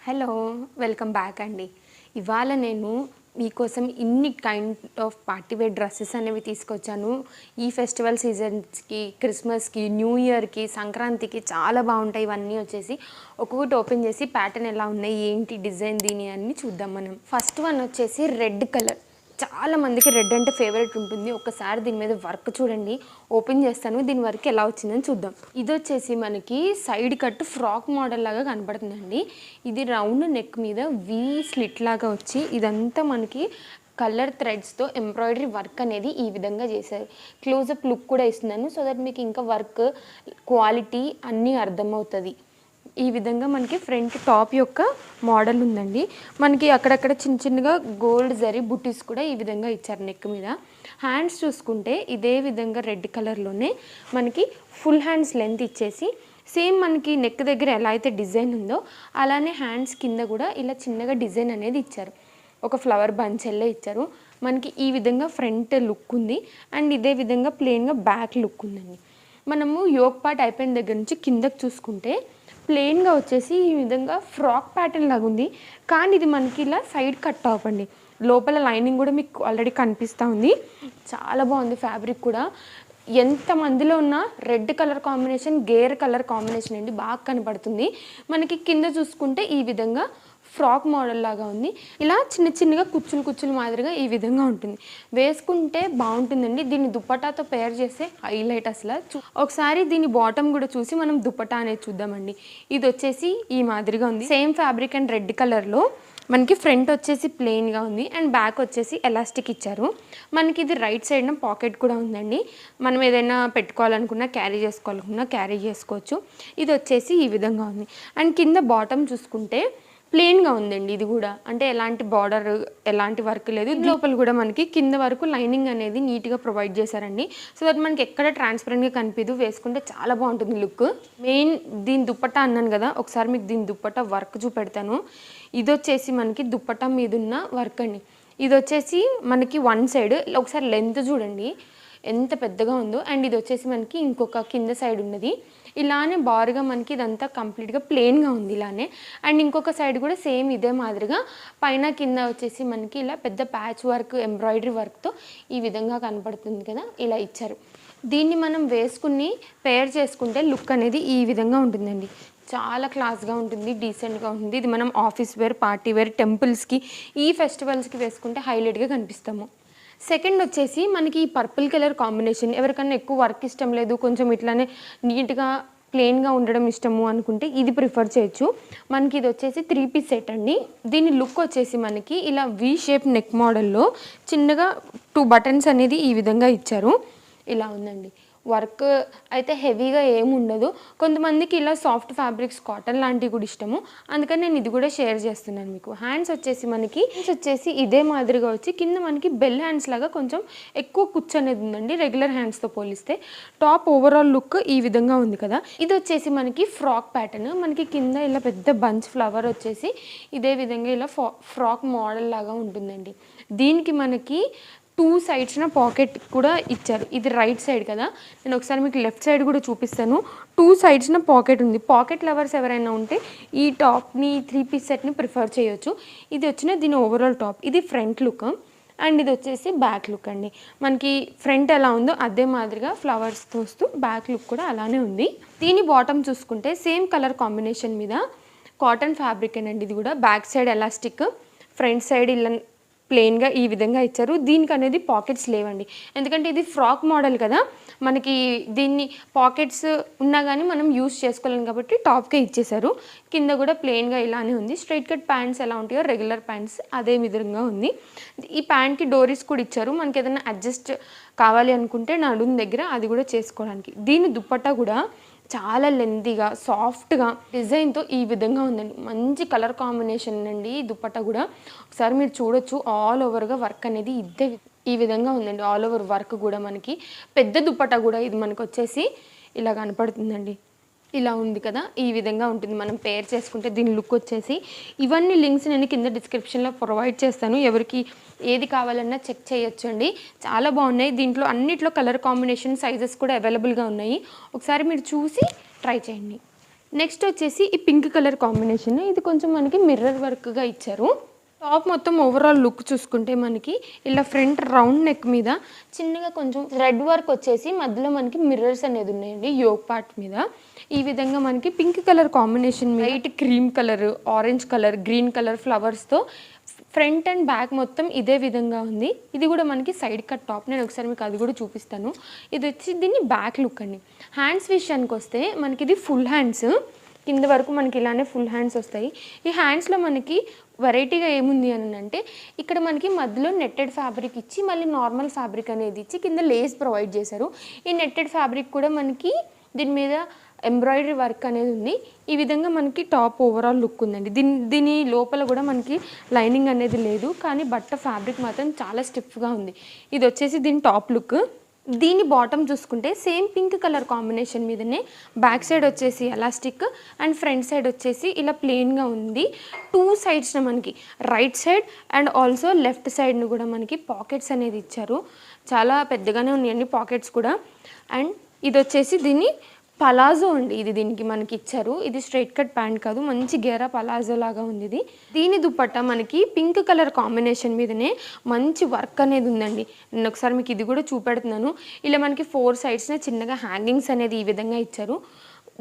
Hello welcome back అండి. ఇవాళ నేను మీకోసం ఇన్ని kind of party wear dresses అనేవి తీసుకొచ్చాను. ఈ ఫెస్టివల్ సీజన్స్కి, క్రిస్మస్కి, న్యూ ఇయర్కి, సంక్రాంతికి చాలా బాగుంటాయి. ఇవన్నీ వచ్చేసి ఒక్కొక్కటి ఓపెన్ చేసి ప్యాటర్న్ ఎలా ఉన్నాయి, ఏంటి డిజైన్, దీని అన్ని చూద్దాం మనం. ఫస్ట్ వన్ వచ్చేసి రెడ్ కలర్. చాలా మందికి రెడ్ అంటే ఫేవరెట్ ఉంటుంది. ఒకసారి దీని మీద వర్క్ చూడండి. ఓపెన్ చేస్తాను, దీని వర్క్ ఎలా వచ్చిందని చూద్దాం. ఇది వచ్చేసి మనకి సైడ్ కట్ ఫ్రాక్ మోడల్ లాగా కనపడుతుందండి. ఇది రౌండ్ నెక్ మీద వీ స్లిట్ లాగా వచ్చి ఇదంతా మనకి కలర్ థ్రెడ్స్తో ఎంబ్రాయిడరీ వర్క్ అనేది ఈ విధంగా చేశారు. క్లోజప్ లుక్ కూడా ఇస్తున్నాను, సో దట్ మీకు ఇంకా వర్క్ క్వాలిటీ అన్నీ అర్థమవుతుంది. ఈ విధంగా మనకి ఫ్రంట్ టాప్ యొక్క మోడల్ ఉందండి. మనకి అక్కడక్కడ చిన్న చిన్నగా గోల్డ్ జరీ బుటీస్ కూడా ఈ విధంగా ఇచ్చారు నెక్ మీద. హ్యాండ్స్ చూసుకుంటే ఇదే విధంగా రెడ్ కలర్లోనే మనకి ఫుల్ హ్యాండ్స్ లెంత్ ఇచ్చేసి సేమ్ మనకి నెక్ దగ్గర ఎలా అయితే డిజైన్ ఉందో అలానే హ్యాండ్స్ కింద కూడా ఇలా చిన్నగా డిజైన్ అనేది ఇచ్చారు. ఒక ఫ్లవర్ బంచెల్లే ఇచ్చారు. మనకి ఈ విధంగా ఫ్రంట్ లుక్ ఉంది అండ్ ఇదే విధంగా ప్లెయిన్గా బ్యాక్ లుక్ ఉందండి. మనము యోక్ పార్ట్ అయిపోయిన దగ్గర నుంచి కిందకి చూసుకుంటే ప్లెయిన్గా వచ్చేసి ఈ విధంగా ఫ్రాక్ ప్యాటర్న్ లాగా ఉంది. కానీ ఇది మనకి ఇలా సైడ్ కట్ టాప్ అండి. లోపల లైనింగ్ కూడా మీకు ఆల్రెడీ కనిపిస్తూ ఉంది. చాలా బాగుంది ఫ్యాబ్రిక్ కూడా. ఎంతమందిలో ఉన్న red colour combination, gear colour combination అండి, బాగా కనపడుతుంది. మనకి కింద చూసుకుంటే ఈ విధంగా ఫ్రాక్ మోడల్ లాగా ఉంది. ఇలా చిన్న చిన్నగా కుచ్చులు మాదిరిగా ఈ విధంగా ఉంటుంది. వేసుకుంటే బాగుంటుందండి. దీన్ని దుప్పటాతో పేర్ చేస్తే హైలైట్ అసలు. ఒకసారి దీని బాటమ్ కూడా చూసి మనం దుప్పటా అనేది చూద్దామండి. ఇది వచ్చేసి ఈ మాదిరిగా ఉంది. సేమ్ ఫ్యాబ్రిక్ అండ్ రెడ్ కలర్లో మనకి ఫ్రంట్ వచ్చేసి ప్లెయిన్గా ఉంది అండ్ బ్యాక్ వచ్చేసి ఎలాస్టిక్ ఇచ్చారు. మనకి ఇది రైట్ సైడ్న పాకెట్ కూడా ఉందండి. మనం ఏదైనా పెట్టుకోవాలనుకున్నా, క్యారీ చేసుకోవాలనుకున్నా క్యారీ చేసుకోవచ్చు. ఇది వచ్చేసి ఈ విధంగా ఉంది. అండ్ కింద బాటమ్ చూసుకుంటే ప్లెయిన్గా ఉందండి. ఇది కూడా అంటే ఎలాంటి బార్డర్, ఎలాంటి వర్క్ లేదు. లోపల కూడా మనకి కింద వరకు లైనింగ్ అనేది నీట్గా ప్రొవైడ్ చేశారండి. సో దట్ మనకి ఎక్కడ ట్రాన్స్పరెంట్గా కనిపించదు. వేసుకుంటే చాలా బాగుంటుంది లుక్. మెయిన్ దీని దుప్పట్టా అన్నాను కదా, ఒకసారి మీకు దీని దుప్పట్టా వర్క్ చూపెడతాను. ఇది వచ్చేసి మనకి దుప్పట్టా మీద ఉన్న వర్క్ అండి. ఇది వచ్చేసి మనకి వన్ సైడ్ ఒకసారి లెంత్ చూడండి ఎంత పెద్దగా ఉందో. అండ్ ఇది వచ్చేసి మనకి ఇంకొక కింద సైడ్ ఉన్నది. ఇలానే బారుగా మనకి ఇదంతా కంప్లీట్గా ప్లెయిన్గా ఉంది ఇలానే. అండ్ ఇంకొక సైడ్ కూడా సేమ్ ఇదే మాదిరిగా పైన కింద వచ్చేసి మనకి ఇలా పెద్ద ప్యాచ్ వర్క్, ఎంబ్రాయిడరీ వర్క్తో ఈ విధంగా కనపడుతుంది కదా, ఇలా ఇచ్చారు. దీన్ని మనం వేసుకుని పేర్ చేసుకుంటే లుక్ అనేది ఈ విధంగా ఉంటుందండి. చాలా క్లాస్గా ఉంటుంది, డీసెంట్గా ఉంటుంది. ఇది మనం ఆఫీస్ వేర్, పార్టీ వేర్, టెంపుల్స్కి, ఈ ఫెస్టివల్స్కి వేసుకుంటే హైలైట్గా కనిపిస్తాము. సెకండ్ వచ్చేసి మనకి ఈ పర్పుల్ కలర్ కాంబినేషన్. ఎవరికన్నా ఎక్కువ వర్క్ ఇష్టం లేదు, కొంచెం ఇట్లానే నీట్గా ప్లెయిన్గా ఉండడం ఇష్టము అనుకుంటే ఇది ప్రిఫర్ చేయొచ్చు. మనకి ఇది వచ్చేసి 3 పీస్ సెట్ అండి. దీని లుక్ వచ్చేసి మనకి ఇలా వీ షేప్ నెక్ మోడల్లో చిన్నగా 2 బటన్స్ అనేది ఈ విధంగా ఇచ్చారు. ఇలా ఉందండి. వర్క్ అయితే హెవీగా ఏమి ఉండదు. కొంతమందికి ఇలా సాఫ్ట్ ఫ్యాబ్రిక్స్, కాటన్ లాంటివి కూడా ఇష్టము. అందుకని నేను ఇది కూడా షేర్ చేస్తున్నాను మీకు. హ్యాండ్స్ వచ్చేసి ఇదే మాదిరిగా వచ్చి కింద మనకి బెల్ హ్యాండ్స్ లాగా కొంచెం ఎక్కువ కుచ్చు అనేది ఉందండి రెగ్యులర్ హ్యాండ్స్తో పోలిస్తే. టాప్ ఓవరాల్ లుక్ ఈ విధంగా ఉంది కదా. ఇది వచ్చేసి మనకి ఫ్రాక్ ప్యాటర్న్. మనకి కింద ఇలా పెద్ద బంచ్ ఫ్లవర్ వచ్చేసి ఇదే విధంగా ఇలా ఫ్రాక్ మోడల్ లాగా ఉంటుందండి. దీనికి మనకి 2 సైడ్స్న పాకెట్ కూడా ఇచ్చారు. ఇది రైట్ సైడ్ కదా, నేను ఒకసారి మీకు లెఫ్ట్ సైడ్ కూడా చూపిస్తాను. 2 సైడ్స్న పాకెట్ ఉంది. పాకెట్ లవర్స్ ఎవరైనా ఉంటే ఈ టాప్ని, 3 పీస్ సెట్ని ప్రిఫర్ చేయొచ్చు. ఇది వచ్చిన దీని ఓవరాల్ టాప్. ఇది ఫ్రంట్ లుక్ అండ్ ఇది వచ్చేసి బ్యాక్ లుక్ అండి. మనకి ఫ్రంట్ ఎలా ఉందో అదే మాదిరిగా ఫ్లవర్స్తో వస్తూ బ్యాక్ లుక్ కూడా అలానే ఉంది. దీని బాటమ్ చూసుకుంటే సేమ్ కలర్ కాంబినేషన్ మీద కాటన్ ఫ్యాబ్రిక్ అండి. ఇది కూడా back side elastic, front side ఇలా ప్లెయిన్గా ఈ విధంగా ఇచ్చారు. దీనికి అనేది పాకెట్స్ లేవండి, ఎందుకంటే ఇది ఫ్రాక్ మోడల్ కదా. మనకి దీన్ని పాకెట్స్ ఉన్నా కానీ మనం యూస్ చేసుకోలేం కాబట్టి టాప్కే ఇచ్చేసారు. కింద కూడా ప్లెయిన్గా ఇలానే ఉంది. స్ట్రైట్ కట్ ప్యాంట్స్ ఎలా ఉంటాయో రెగ్యులర్ ప్యాంట్స్ అదే విధంగా ఉంది. ఈ ప్యాంట్కి డోరీస్ కూడా ఇచ్చారు. మనకి ఏదైనా అడ్జస్ట్ కావాలి అనుకుంటే నడుము దగ్గర అది కూడా చేసుకోవడానికి. దీని దుప్పట్టా కూడా చాలా లెంతీగా, సాఫ్ట్గా డిజైన్తో ఈ విధంగా ఉందండి. మంచి కలర్ కాంబినేషన్ అండి ఈ దుప్పట్టా కూడా. ఒకసారి మీరు చూడొచ్చు, ఆల్ ఓవర్గా వర్క్ అనేది ఈ విధంగా ఉందండి. ఆల్ ఓవర్ వర్క్ కూడా మనకి పెద్ద దుప్పట్టా కూడా ఇది మనకు వచ్చేసి ఇలా కనపడుతుందండి. ఇలా ఉంది కదా, ఈ విధంగా ఉంటుంది. మనం పేర్ చేసుకుంటే దీని లుక్ వచ్చేసి ఇవన్నీ లింక్స్ నేను కింద డిస్క్రిప్షన్లో ప్రొవైడ్ చేస్తాను. ఎవరికి ఏది కావాలన్నా చెక్ చేయొచ్చండి. చాలా బాగున్నాయి. దీంట్లో అన్నిట్లో కలర్ కాంబినేషన్, సైజెస్ కూడా అవైలబుల్గా ఉన్నాయి. ఒకసారి మీరు చూసి ట్రై చేయండి. నెక్స్ట్ వచ్చేసి ఈ పింక్ కలర్ కాంబినేషన్, ఇది కొంచెం మనకి మిర్రర్ వర్క్గా ఇచ్చారు. టాప్ మొత్తం ఓవరాల్ లుక్ చూసుకుంటే మనకి ఇలా ఫ్రంట్ రౌండ్ నెక్ మీద చిన్నగా కొంచెం రెడ్ వర్క్ వచ్చేసి మధ్యలో మనకి మిర్రర్స్ అనేది ఉన్నాయండి యోక్ పార్ట్ మీద. ఈ విధంగా మనకి pink colour combination, white cream colour, orange colour, green colour ఫ్లవర్స్తో ఫ్రంట్ అండ్ బ్యాక్ మొత్తం ఇదే విధంగా ఉంది. ఇది కూడా మనకి సైడ్ కట్ టాప్, నేను ఒకసారి మీకు అది కూడా చూపిస్తాను. ఇది వచ్చి దీన్ని బ్యాక్ లుక్ అండి. హ్యాండ్స్ విషయానికి వస్తే మనకి ఇది ఫుల్ హ్యాండ్స్, కింద వరకు మనకి ఇలానే ఫుల్ హ్యాండ్స్ వస్తాయి. ఈ హ్యాండ్స్లో మనకి వెరైటీగా ఏముంది అని అంటే ఇక్కడ మనకి మధ్యలో నెట్టెడ్ ఫ్యాబ్రిక్ ఇచ్చి మళ్ళీ నార్మల్ ఫ్యాబ్రిక్ అనేది ఇచ్చి కింద లేస్ ప్రొవైడ్ చేశారు. ఈ నెట్టెడ్ ఫ్యాబ్రిక్ కూడా మనకి దీని మీద ఎంబ్రాయిడరీ వర్క్ అనేది ఉంది. ఈ విధంగా మనకి టాప్ ఓవరాల్ లుక్ ఉందండి. దీని లోపల కూడా మనకి లైనింగ్ అనేది లేదు, కానీ బట్ట ఫ్యాబ్రిక్ మాత్రం చాలా స్టిఫ్గా ఉంది. ఇది వచ్చేసి దీని టాప్ లుక్. దీని బాటమ్ చూసుకుంటే సేమ్ పింక్ కలర్ కాంబినేషన్ మీదనే బ్యాక్ సైడ్ వచ్చేసి ఎలాస్టిక్ అండ్ ఫ్రంట్ సైడ్ వచ్చేసి ఇలా ప్లెయిన్గా ఉంది. టూ సైడ్స్న మనకి right side and also left సైడ్ను కూడా మనకి పాకెట్స్ అనేది ఇచ్చారు. చాలా పెద్దగానే ఉన్నాయండి పాకెట్స్ కూడా. అండ్ ఇది వచ్చేసి దీన్ని పలాజో అండి, ఇది దీనికి మనకి ఇచ్చారు. ఇది స్ట్రైట్ కట్ ప్యాంట్ కాదు, మంచి గేరా పలాజో లాగా ఉంది ఇది. దీని దుపట్టా మనకి పింక్ కలర్ కాంబినేషన్ మీదనే మంచి వర్క్ అనేది ఉందండి. నేను ఒకసారి మీకు ఇది కూడా చూపెడుతున్నాను. ఇలా మనకి 4 సైడ్స్నే చిన్నగా హ్యాంగింగ్స్ అనేది ఈ విధంగా ఇచ్చారు.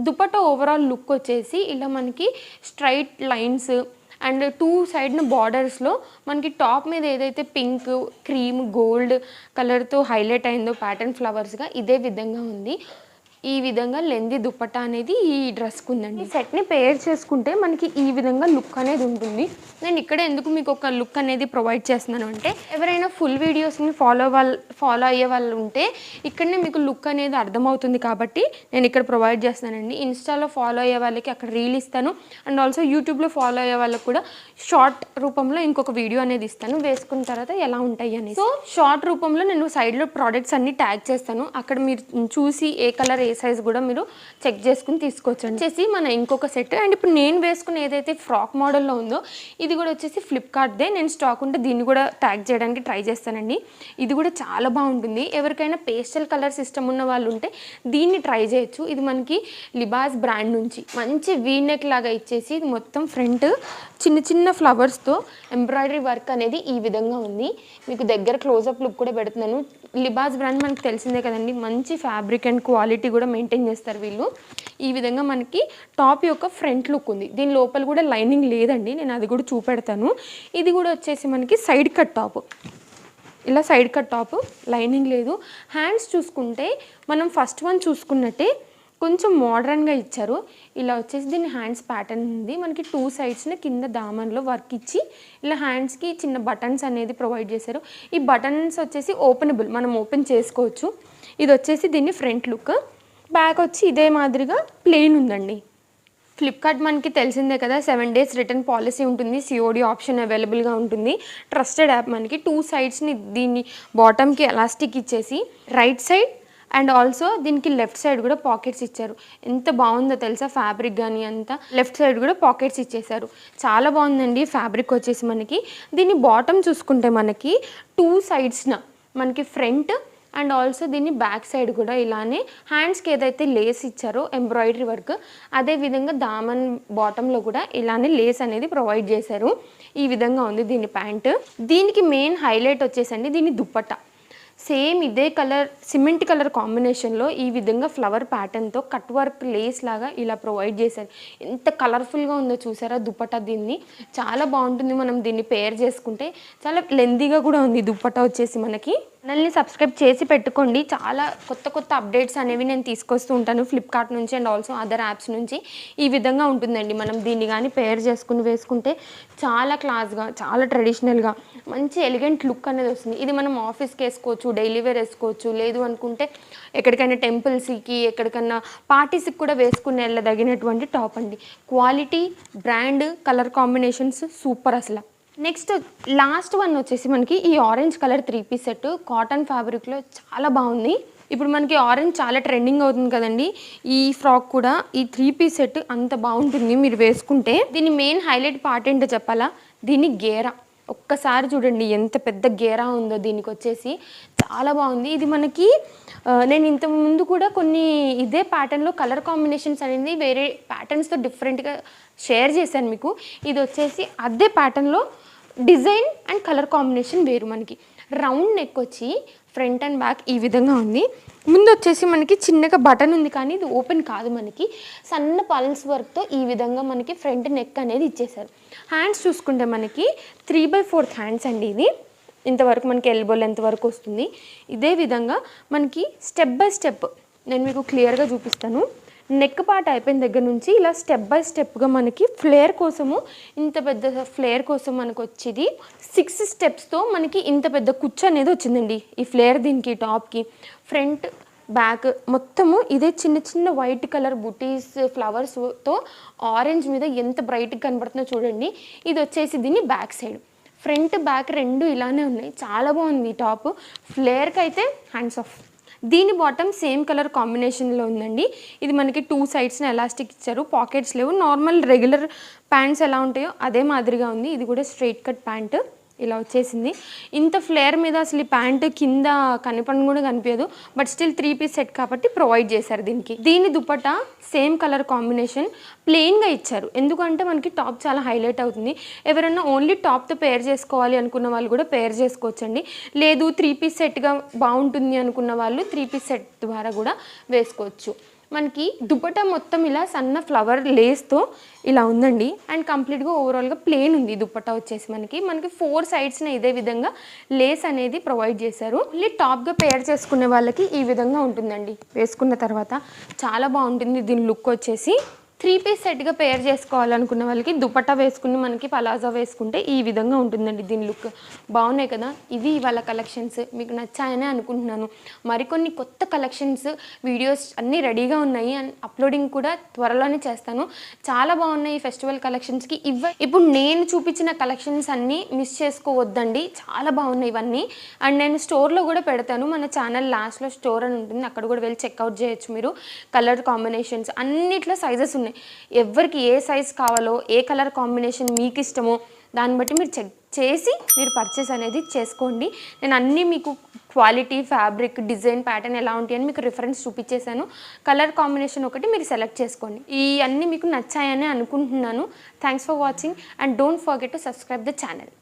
దుపట్టా ఓవరాల్ లుక్ వచ్చేసి ఇలా మనకి స్ట్రైట్ లైన్స్ అండ్ 2 సైడ్న బార్డర్స్లో మనకి టాప్ మీద ఏదైతే పింక్, క్రీమ్, గోల్డ్ కలర్తో హైలైట్ అయిందో ప్యాటర్న్ ఫ్లవర్స్గా ఇదే విధంగా ఉంది. ఈ విధంగా లెంది దుపట్టా అనేది ఈ డ్రెస్కి ఉందండి. ఈ సెట్ని పేర్ చేసుకుంటే మనకి ఈ విధంగా లుక్ అనేది ఉంటుంది. నేను ఇక్కడ ఎందుకు మీకు ఒక లుక్ అనేది ప్రొవైడ్ చేస్తున్నాను అంటే ఎవరైనా ఫుల్ వీడియోస్ని ఫాలో అయ్యే వాళ్ళు ఉంటే ఇక్కడనే మీకు లుక్ అనేది అర్థమవుతుంది కాబట్టి నేను ఇక్కడ ప్రొవైడ్ చేస్తానండి. ఇన్స్టాలో ఫాలో అయ్యే వాళ్ళకి అక్కడ రీల్ ఇస్తాను అండ్ ఆల్సో యూట్యూబ్లో ఫాలో అయ్యే వాళ్ళకి కూడా షార్ట్ రూపంలో ఇంకొక వీడియో అనేది ఇస్తాను, వేసుకున్న తర్వాత ఎలా ఉంటాయి అని. సో షార్ట్ రూపంలో నేను సైడ్లో ప్రోడక్ట్స్ అన్ని ట్యాగ్ చేస్తాను, అక్కడ మీరు చూసి ఏ కలర్ ఏ సైజ్ కూడా మీరు చెక్ చేసుకుని తీసుకోవచ్చు. వచ్చేసి మన ఇంకొక సెట్ అండ్ ఇప్పుడు నేను వేసుకున్న ఏదైతే ఫ్రాక్ మోడల్లో ఉందో ఇది కూడా వచ్చేసి ఫ్లిప్కార్ట్దే. నేను స్టాక్ ఉంటే దీన్ని కూడా ట్యాగ్ చేయడానికి ట్రై చేస్తానండి. ఇది కూడా చాలా బాగుంటుంది. ఎవరికైనా పేస్టల్ కలర్స్ ఇష్టం ఉన్న వాళ్ళు ఉంటే దీన్ని ట్రై చేయొచ్చు. ఇది మనకి లిబాస్ బ్రాండ్ నుంచి మంచి వీనెక్ లాగా ఇచ్చేసి ఇది మొత్తం ఫ్రంట్ చిన్న చిన్న ఫ్లవర్స్తో ఎంబ్రాయిడరీ వర్క్ అనేది ఈ విధంగా ఉంది. మీకు దగ్గర క్లోజప్ లుక్ కూడా పెడుతున్నాను. లిబాస్ బ్రాండ్ మనకు తెలిసిందే కదండి, మంచి ఫ్యాబ్రిక్ అండ్ క్వాలిటీ కూడా మెయింటైన్ చేస్తారు వీళ్ళు. ఈ విధంగా మనకి టాప్ యొక్క ఫ్రంట్ లుక్ ఉంది. దీని లోపల కూడా లైనింగ్ లేదండి, నేను అది కూడా చూపెడతాను. ఇది కూడా వచ్చేసి మనకి సైడ్ కట్ టాప్, ఇలా సైడ్ కట్ టాప్, లైనింగ్ లేదు. హ్యాండ్స్ చూసుకుంటే మనం ఫస్ట్ వన్ చూసుకున్నట్టే కొంచెం మోడర్న్గా ఇచ్చారు. ఇలా వచ్చేసి దీని హ్యాండ్స్ ప్యాటర్న్ ఉంది. మనకి 2 సైడ్స్ని కింద దామన్లో వర్క్ ఇచ్చి ఇలా హ్యాండ్స్కి చిన్న బటన్స్ అనేది ప్రొవైడ్ చేశారు. ఈ బటన్స్ వచ్చేసి ఓపెనబుల్, మనం ఓపెన్ చేసుకోవచ్చు. ఇది వచ్చేసి దీన్ని ఫ్రంట్ లుక్. బ్యాక్ వచ్చి ఇదే మాదిరిగా ప్లెయిన్ ఉందండి. ఫ్లిప్కార్ట్ మనకి తెలిసిందే కదా, 7 days రిటర్న్ పాలసీ ఉంటుంది, సిఓడి ఆప్షన్ అవైలబుల్గా ఉంటుంది. Trusted app. మనకి 2 సైడ్స్ని దీన్ని బాటమ్కి ఎలాస్టిక్ ఇచ్చేసి రైట్ సైడ్ అండ్ ఆల్సో దీనికి లెఫ్ట్ సైడ్ కూడా పాకెట్స్ ఇచ్చారు. ఎంత బాగుందో తెలుసా ఫ్యాబ్రిక్ కానీ అంతా. లెఫ్ట్ సైడ్ కూడా పాకెట్స్ ఇచ్చేసారు, చాలా బాగుందండి ఫ్యాబ్రిక్ వచ్చేసి. మనకి దీని బాటమ్ చూసుకుంటే మనకి 2 సైడ్స్న మనకి ఫ్రంట్ అండ్ ఆల్సో దీన్ని బ్యాక్ సైడ్ కూడా ఇలానే హ్యాండ్స్కి ఏదైతే లేస్ ఇచ్చారో ఎంబ్రాయిడరీ వర్క్ అదేవిధంగా దామన్ బాటంలో కూడా ఇలానే లేస్ అనేది ప్రొవైడ్ చేశారు. ఈ విధంగా ఉంది దీని ప్యాంట్. దీనికి మెయిన్ హైలైట్ వచ్చేసండి దీని దుప్పట్టా. సేమ్ ఇదే కలర్ సిమెంట్ కలర్ కాంబినేషన్లో ఈ విధంగా ఫ్లవర్ ప్యాటర్న్తో కట్ వర్క్ లేస్ లాగా ఇలా ప్రొవైడ్ చేశారు. ఎంత కలర్ఫుల్గా ఉందో చూసారా దుపట్టా. దీన్ని చాలా బాగుంటుంది, మనం దీన్ని పేర్ చేసుకుంటే. చాలా లెందీగా కూడా ఉంది దుపట్టా వచ్చేసి. మనకి ఛానల్ని సబ్స్క్రైబ్ చేసి పెట్టుకోండి, చాలా కొత్త అప్డేట్స్ అనేవి నేను తీసుకొస్తూ ఉంటాను ఫ్లిప్కార్ట్ నుంచి అండ్ ఆల్సో అదర్ యాప్స్ నుంచి. ఈ విధంగా ఉంటుందండి. మనం దీన్ని కానీ పేర్ చేసుకుని వేసుకుంటే చాలా క్లాస్గా, చాలా ట్రెడిషనల్గా మంచి ఎలిగెంట్ లుక్ అనేది వస్తుంది. ఇది మనం ఆఫీస్కి వేసుకోవచ్చు, డైలీ వేర్ వేసుకోవచ్చు, లేదు అనుకుంటే ఎక్కడికైనా టెంపుల్స్కి ఎక్కడికైనా పార్టీస్కి కూడా వేసుకుని వెళ్ళదగినటువంటి టాప్ అండి. Quality, brand, colour combinations super అసలు. నెక్స్ట్ లాస్ట్ వన్ వచ్చేసి మనకి ఈ orange colour 3 piece set cotton ఫ్యాబ్రిక్లో చాలా బాగుంది. ఇప్పుడు మనకి ఆరెంజ్ చాలా ట్రెండింగ్ అవుతుంది కదండి. ఈ ఫ్రాక్ కూడా ఈ 3 piece సెట్ అంత బాగుంటుంది మీరు వేసుకుంటే. దీని మెయిన్ హైలైట్ పార్ట్ ఏంటో చెప్పాలా, దీని గేరా. ఒక్కసారి చూడండి ఎంత పెద్ద గేరా ఉందో దీనికి వచ్చేసి, చాలా బాగుంది. ఇది మనకి నేను ఇంత ముందు కూడా కొన్ని ఇదే ప్యాటర్న్లో కలర్ కాంబినేషన్స్ అనేది వేరే ప్యాటర్న్స్తో డిఫరెంట్గా షేర్ చేశాను మీకు. ఇది వచ్చేసి అదే ప్యాటర్న్లో డిజైన్ అండ్ కలర్ కాంబినేషన్ వేరు. మనకి రౌండ్ నెక్ వచ్చి ఫ్రంట్ అండ్ బ్యాక్ ఈ విధంగా ఉంది. ముందు వచ్చేసి మనకి చిన్నగా బటన్ ఉంది కానీ ఇది ఓపెన్ కాదు, మనకి సన్న పల్స్ వర్క్తో ఈ విధంగా మనకి ఫ్రంట్ నెక్ అనేది ఇచ్చేసారు. హ్యాండ్స్ చూసుకుంటే మనకి 3/4 హ్యాండ్స్ అండి. ఇది ఇంతవరకు మనకి ఎల్బో లెంత్ వరకు వస్తుంది. ఇదే విధంగా మనకి స్టెప్ బై స్టెప్ నేను మీకు క్లియర్గా చూపిస్తాను. నెక్ పార్ట్ అయిపోయిన దగ్గర నుంచి ఇలా స్టెప్ బై స్టెప్గా మనకి ఫ్లేర్ కోసము, ఇంత పెద్ద ఫ్లేర్ కోసం మనకు వచ్చేది 6 స్టెప్స్తో మనకి ఇంత పెద్ద కుచ్చు అనేది వచ్చిందండి. ఈ ఫ్లేర్ దీనికి టాప్కి ఫ్రంట్ బ్యాక్ మొత్తము ఇదే చిన్న చిన్న వైట్ కలర్ బుటీస్ ఫ్లవర్స్తో ఆరెంజ్ మీద ఎంత బ్రైట్గా కనబడుతుందో చూడండి. ఇది వచ్చేసి దీని బ్యాక్ సైడ్. ఫ్రంట్ బ్యాక్ రెండు ఇలానే ఉన్నాయి. చాలా బాగుంది ఈ టాప్. ఫ్లేర్కి అయితే హ్యాండ్స్ ఆఫ్. దీని బాటమ్ సేమ్ కలర్ కాంబినేషన్లో ఉందండి. ఇది మనకి 2 సైడ్స్ని ఎలాస్టిక్ ఇచ్చారు, పాకెట్స్ లేవు. నార్మల్ రెగ్యులర్ ప్యాంట్స్ ఎలా ఉంటాయో అదే మాదిరిగా ఉంది. ఇది కూడా స్ట్రైట్ కట్ ప్యాంట్ ఇలా వచ్చేసింది. ఇంత ఫ్లేర్ మీద అసలు ఈ ప్యాంట్ కింద కనిపని కూడా కనిపించదు. బట్ స్టిల్ 3 పీస్ సెట్ కాబట్టి ప్రొవైడ్ చేశారు దీనికి. దీని దుపట్టా సేమ్ కలర్ కాంబినేషన్ ప్లెయిన్గా ఇచ్చారు. ఎందుకంటే మనకి టాప్ చాలా హైలైట్ అవుతుంది. ఎవరైనా ఓన్లీ టాప్తో పేర్ చేసుకోవాలి అనుకున్న వాళ్ళు కూడా పేర్ చేసుకోవచ్చండి. లేదు 3 పీస్ సెట్గా బాగుంటుంది అనుకున్న వాళ్ళు 3 పీస్ సెట్ ద్వారా కూడా వేసుకోవచ్చు. మనకి దుపట్టా మొత్తం ఇలా సన్న ఫ్లవర్ లేస్తో ఇలా ఉందండి. అండ్ కంప్లీట్గా ఓవరాల్గా ప్లెయిన్ ఉంది దుపట్టా వచ్చేసి. మనకి 4 సైడ్స్ని ఇదే విధంగా లేస్ అనేది ప్రొవైడ్ చేశారు. మళ్ళీ టాప్గా పేర్ చేసుకునే వాళ్ళకి ఈ విధంగా ఉంటుందండి. వేసుకున్న తర్వాత చాలా బాగుంటుంది. దీని లుక్ వచ్చేసి 3 పీస్ సెట్గా పేర్ చేసుకోవాలనుకున్న వాళ్ళకి దుపట్టా వేసుకుని మనకి పలాజా వేసుకుంటే ఈ విధంగా ఉంటుందండి. దీని లుక్ బాగున్నాయి కదా. ఇవి ఇవాళ కలెక్షన్స్ మీకు నచ్చాయని అనుకుంటున్నాను. మరికొన్ని కొత్త కలెక్షన్స్ వీడియోస్ అన్నీ రెడీగా ఉన్నాయి అండ్ అప్లోడింగ్ కూడా త్వరలోనే చేస్తాను. చాలా బాగున్నాయి ఈ ఫెస్టివల్ కలెక్షన్స్కి. ఇప్పుడు నేను చూపించిన కలెక్షన్స్ అన్నీ మిస్ చేసుకోవద్దండి. చాలా బాగున్నాయి ఇవన్నీ. అండ్ నేను స్టోర్లో కూడా పెడతాను. మన ఛానల్ లాస్ట్లో స్టోర్ అని ఉంటుంది, అక్కడ కూడా వెళ్ళి చెక్అవుట్ చేయొచ్చు మీరు. కలర్ కాంబినేషన్స్ అన్నిట్లో సైజెస్ ఉన్నాయి. ఎవరికి ఏ సైజ్ కావాలో, ఏ కలర్ కాంబినేషన్ మీకు ఇష్టమో దాన్ని బట్టి మీరు చెక్ చేసి మీరు పర్చేస్ అనేది చేసుకోండి. నేను అన్నీ మీకు క్వాలిటీ, ఫ్యాబ్రిక్, డిజైన్, ప్యాటర్న్ ఎలా ఉంటాయని మీకు రిఫరెన్స్ చూపించేశాను. కలర్ కాంబినేషన్ ఒకటి మీరు సెలెక్ట్ చేసుకోండి. ఈ అన్నీ మీకు నచ్చాయని అనుకుంటున్నాను. Thanks for watching and don't forget to subscribe the channel.